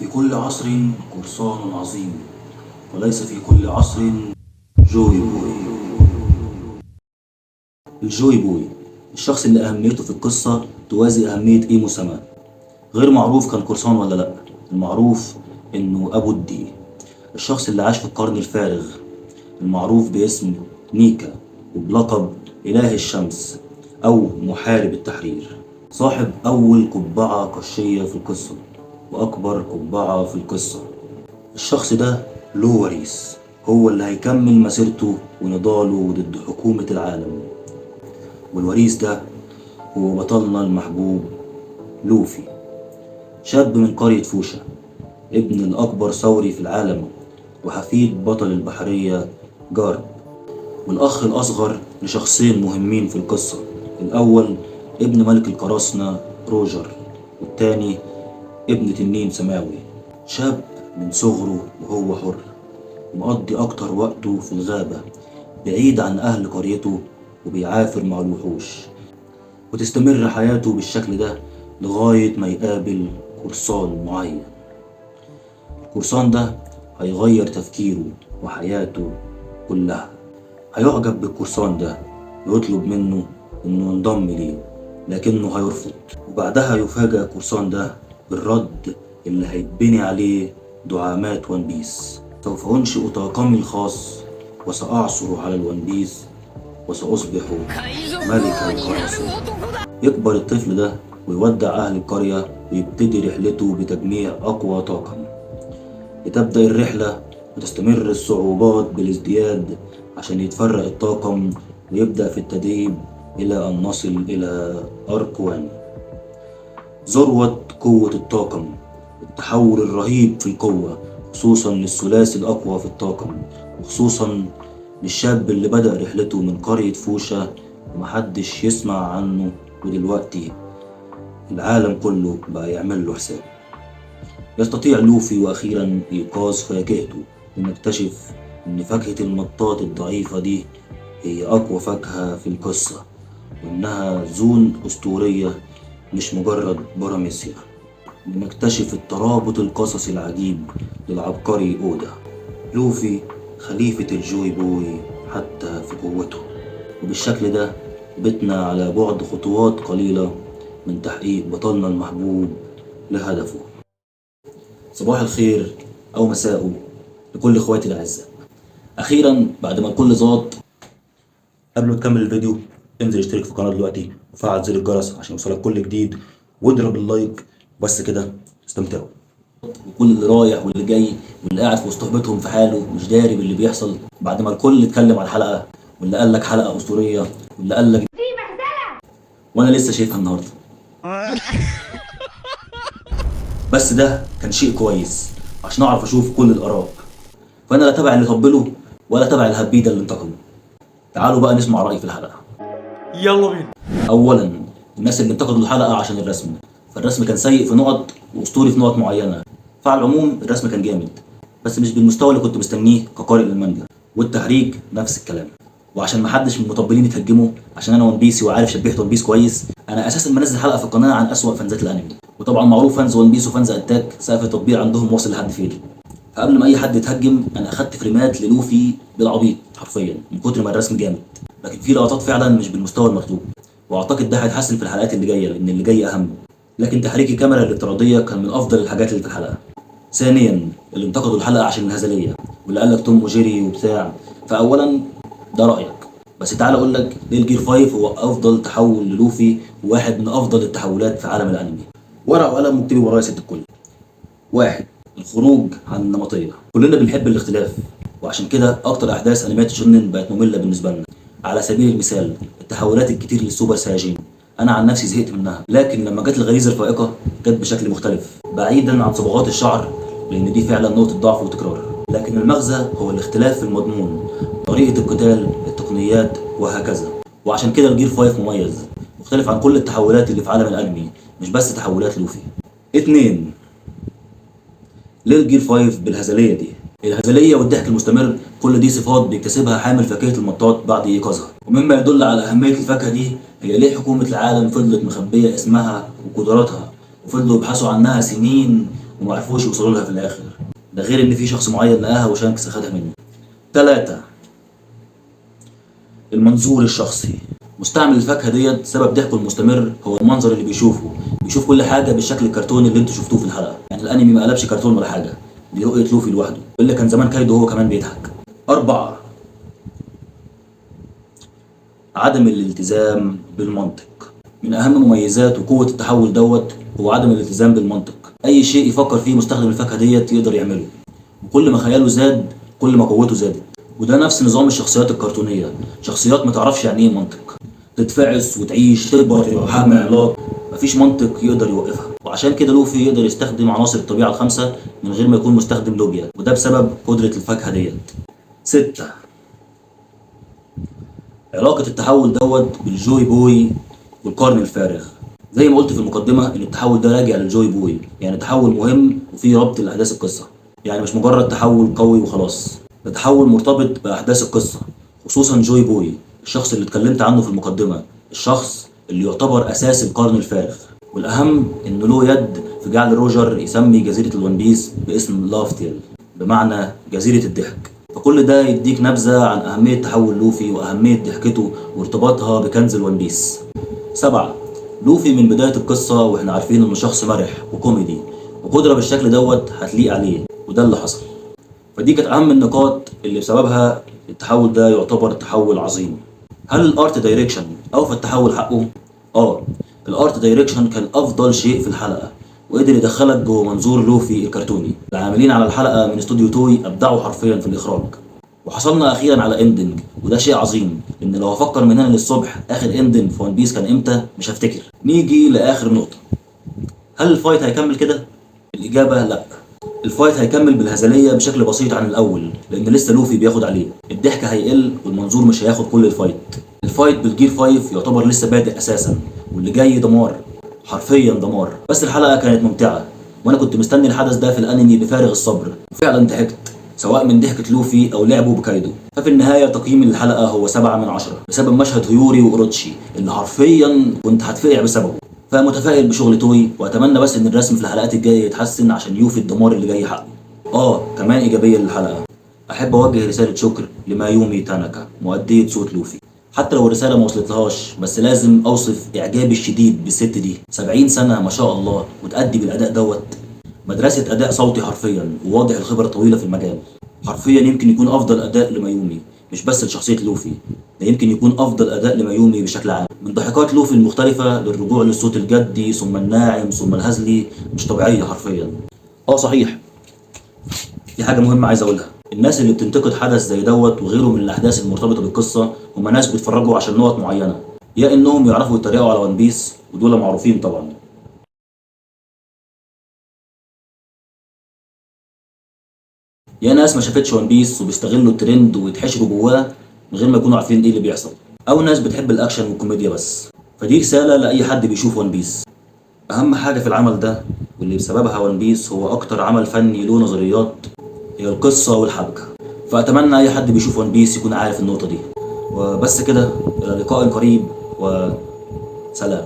في كل عصر قرصان عظيم، وليس في كل عصر جوي بوي. الجوي بوي الشخص اللي أهميته في القصة توازي أهمية إيمو سما. غير معروف كان قرصان ولا لأ، المعروف إنه أبو الدي، الشخص اللي عاش في القرن الفارغ، المعروف باسم نيكا وبلقب إله الشمس أو محارب التحرير، صاحب أول قبعة قشية في القصة وأكبر قبعة في القصة. الشخص ده له وريث، هو اللي هيكمل مسيرته ونضاله ضد حكومة العالم، والوريث ده هو بطلنا المحبوب لوفي، شاب من قرية فوشا، ابن الأكبر ثوري في العالم وحفيد بطل البحرية جارب، والأخ الأصغر لشخصين مهمين في القصة. الأول ابن ملك القراصنة روجر، والتاني ابن تنين سماوي، شاب من صغره وهو حر، مقضي أكتر وقته في الغابة بعيد عن أهل قريته وبيعافر مع الوحوش، وتستمر حياته بالشكل ده لغاية ما يقابل قرصان معين. القرصان ده هيغير تفكيره وحياته كلها، هيعجب بالقرصان ده ويطلب منه إنه ينضم ليه، لكنه هيرفض، وبعدها يفاجأ القرصان ده بالرد اللي هيتبني عليه دعامات ون بيس. سوف أنشئ طاقمي الخاص وسأعثر على الون بيس وسأصبح ملك القراصنة. يكبر الطفل ده ويودع أهل القرية ويبتدي رحلته بتجميع أقوى طاقم. لتبدأ الرحلة وتستمر الصعوبات بالازدياد عشان يتفرق الطاقم ويبدأ في التدريب إلى أن نصل إلى أركوان، ذروة قوة الطاقم، التحول الرهيب في القوة، خصوصا للثلاثي الأقوى في الطاقم، وخصوصا للشاب اللي بدأ رحلته من قرية فوشا ومحدش يسمع عنه، ودلوقتي العالم كله بقى يعمل له حساب. يستطيع لوفي وأخيرا إيقاظ فاكهته ونكتشف إن فاكهة المطاط الضعيفة دي هي أقوى فاكهة في القصة، وإنها زون أسطورية مش مجرد باراميسيا. بنكتشف الترابط القصصي العجيب للعبقري أودا، لوفي خليفة الجوي بوي حتى في قوته، وبالشكل ده بتنا على بعد خطوات قليلة من تحقيق بطلنا المحبوب لهدفه. صباح الخير أو مساءه لكل إخواتي الأعزاء. أخيرا بعد ما الكل زاط، قبل ما تكمل الفيديو انزل اشترك في القناة دلوقتي وفعل زر الجرس عشان يوصلك كل جديد، واضرب اللايك. بس كده استمتعوا. وكل اللي رايح واللي جاي واللي قاعد في وسط صحبتهم في حاله مش داري باللي بيحصل، بعد ما الكل اتكلم عن الحلقة واللي قال لك حلقة أسطورية واللي قال لك دي مهزلة، وأنا لسه شايفها النهاردة. بس ده كان شيء كويس عشان أعرف أشوف كل الآراء، فأنا لا تبع اللي طبله ولا تبع الهبيدة اللي انتقموا. تعالوا بقى نسمع رأيي في الحلقة. يلا بينا. أولا الناس اللي انتقدوا الحلقة عشان الرسم، فالرسم كان سيء في نقط وأسطوري في نقط معينة، فعلى العموم الرسم كان جامد بس مش بالمستوى اللي كنت مستنيه كقارئ للمانجا، والتحريك نفس الكلام. وعشان محدش من المطبلين يتهجموا عشان انا ون بيسي وعارف شبهت ون بيس كويس، انا اساسا منزل حلقه في القناه عن اسوأ فانزات الانمي، وطبعا معروف فانز ون بيس وفانز اتاك سقف التطبيع عندهم واصل لحد فين. فقبل ما اي حد يتهجم انا اخدت فريمات للوفي بالعبيط حرفيا من كتر ما الرسم جامد، لكن في لقطات فعلا مش بالمستوى المطلوب، واعتقد ده هيتحسن في الحلقات اللي جايه لان اللي جاي اهم. لكن تحريك الكاميرا الافتراضيه كان من افضل الحاجات اللي في الحلقه. ثانيا اللي انتقدوا الحلقه عشان الهزليه واللي قال لك توم وجيري وبتاع، فاولا ده رايك، بس تعال اقول لك ليه الجير 5 هو افضل تحول للوفي وواحد من افضل التحولات في عالم الانمي. ورقه وقلم واكتبي ورايا ست الكل. واحد، الخروج عن النمطيه. كلنا بنحب الاختلاف، وعشان كده اكتر احداث انميات شونن بقت ممله بالنسبه لنا. على سبيل المثال التحولات الكتير للسوبر سايجين، انا عن نفسي زهقت منها، لكن لما جت الغريزه الفائقه جت بشكل مختلف بعيدا عن صبغات الشعر لان دي فعلا نقطه ضعف وتكرار، لكن المغزى هو الاختلاف في المضمون، طريقه القتال، التقنيات وهكذا. وعشان كده الجير 5 مميز مختلف عن كل التحولات اللي في عالم الانمي، مش بس تحولات لوفي. 2، ليه الجير 5 بالهزليه دي؟ الهزليه والضحك المستمر كل دي صفات بيكتسبها حامل فاكهه المطاط بعد ايقاظها، ومما يدل على اهميه الفاكهه دي هي ليه حكومه العالم فضلت مخبيه اسمها وقدراتها وفضلوا يبحثوا عنها سنين وما عرفوش يوصلوا لها في الاخر. ده غير ان في شخص معين لقاها وشانكس خدها منه. 3. المنظور الشخصي. مستعمل الفاكهه ديت سبب ضحكه المستمر هو المنظر اللي بيشوفه، بيشوف كل حاجه بالشكل الكرتوني اللي انتوا شفتوه في الحلقه. يعني الانمي ما قلبش كرتون ولا حاجه، دي رؤيه لوفي لوحده، اللي كان زمان كايدو هو كمان بيضحك. 4. عدم الالتزام بالمنطق. من اهم مميزات وقوه التحول دوت هو عدم الالتزام بالمنطق. اي شيء يفكر فيه مستخدم الفاكهه ديت يقدر يعمله، وكل ما خياله زاد كل ما قوته زادت. وده نفس نظام الشخصيات الكرتونيه، شخصيات ما تعرفش يعني ايه منطق، تتفعس وتعيش تكبر تبقى بحجم عملاق، مفيش منطق يقدر يوقفها. وعشان كده لوفي يقدر يستخدم عناصر الطبيعه الخمسه من غير ما يكون مستخدم لوجيا، وده بسبب قدره الفاكهه ديت. 6. علاقة التحول دوت بالجوي بوي والقرن الفارغ. زي ما قلت في المقدمة إن التحول ده راجع للجوي بوي، يعني تحول مهم وفيه ربط لأحداث القصة، يعني مش مجرد تحول قوي وخلاص، ده تحول مرتبط بأحداث القصة. خصوصا جوي بوي، الشخص اللي اتكلمت عنه في المقدمة، الشخص اللي يعتبر أساس القرن الفارغ. والأهم إنه له يد في جعل روجر يسمي جزيرة الون بيس باسم لافتيل، بمعنى جزيرة الضحك. فكل ده يديك نبذة عن أهمية تحول لوفي وأهمية ضحكته وارتباطها بكنز الون بيس. 7. لوفي من بداية القصة واحنا عارفين انه شخص مرح وكوميدي، وقدرة بالشكل دوت هتليق عليه، وده اللي حصل. فدي كانت أهم النقاط اللي بسببها التحول ده يعتبر تحول عظيم. هل الارت دايركشن أوفى التحول حقه؟ الارت دايركشن كان أفضل شيء في الحلقة، وقدر يدخلك جوه منظور لوفي الكرتوني. العاملين على الحلقة من استوديو توي أبدعوا حرفيا في الإخراج. وحصلنا أخيرا على اندنج، وده شيء عظيم، لأن لو أفكر من هنا للصبح آخر اندنج في ون بيس كان إمتى مش هفتكر. نيجي لآخر نقطة، هل الفايت هيكمل كده؟ الإجابة لأ. الفايت هيكمل بالهزلية بشكل بسيط عن الأول، لأن لسه لوفي بياخد عليه، الضحك هيقل والمنظور مش هياخد كل الفايت. الفايت بالجير 5 يعتبر لسه بادئ أساسا، واللي جاي دمار، حرفيا دمار. بس الحلقة كانت ممتعة، وأنا كنت مستني الحدث ده في الأنمي بفارغ الصبر، وفعلا ضحكت سواء من ضحكة لوفي أو لعبه بكايدو. ففي النهاية تقييمي للحلقة هو 7/10 بسبب مشهد هيوري وأوروتشي اللي حرفيا كنت هتفقع بسببه. فمتفائل بشغل توي، واتمنى بس ان الرسم في الحلقات الجايه يتحسن عشان يوفي الدمار اللي جاي حقه. كمان ايجابيه للحلقه، احب اوجه رساله شكر لمايومي تاناكا مؤديه صوت لوفي. حتى لو الرساله ما وصلتلهاش، بس لازم اوصف اعجابي الشديد بالست دي. 70 سنه ما شاء الله وتأدي بالاداء دوت، مدرسه اداء صوتي حرفيا، وواضح الخبره الطويله في المجال. حرفيا يمكن يكون افضل اداء لمايومي، مش بس لشخصيه لوفي، ده يمكن يكون افضل اداء لمايومي بشكل عام. من ضحكات لوفي المختلفه للرجوع للصوت الجدي ثم الناعم ثم الهزلي، مش طبيعيه حرفيا. صحيح، في حاجه مهمه عايز اقولها، الناس اللي بتنتقد حدث زي دوت وغيره من الاحداث المرتبطه بالقصه هم ناس بيتفرجوا عشان نقط معينه، يا انهم يعرفوا يتريقوا على ون بيس، ودول معروفين طبعا، يا ناس ما شافتش ون بيس وبيستغلوا الترند ويتحشروا جواه من غير ما يكونوا عارفين ايه اللي بيحصل، او ناس بتحب الاكشن والكوميديا بس. فدي رساله لاي حد بيشوف ون بيس، اهم حاجه في العمل ده واللي بسببها ون بيس هو اكتر عمل فني له نظريات هي القصه والحبكه. فاتمنى اي حد بيشوف ون بيس يكون عارف النقطه دي. وبس كده، الى لقاء قريب وسلام.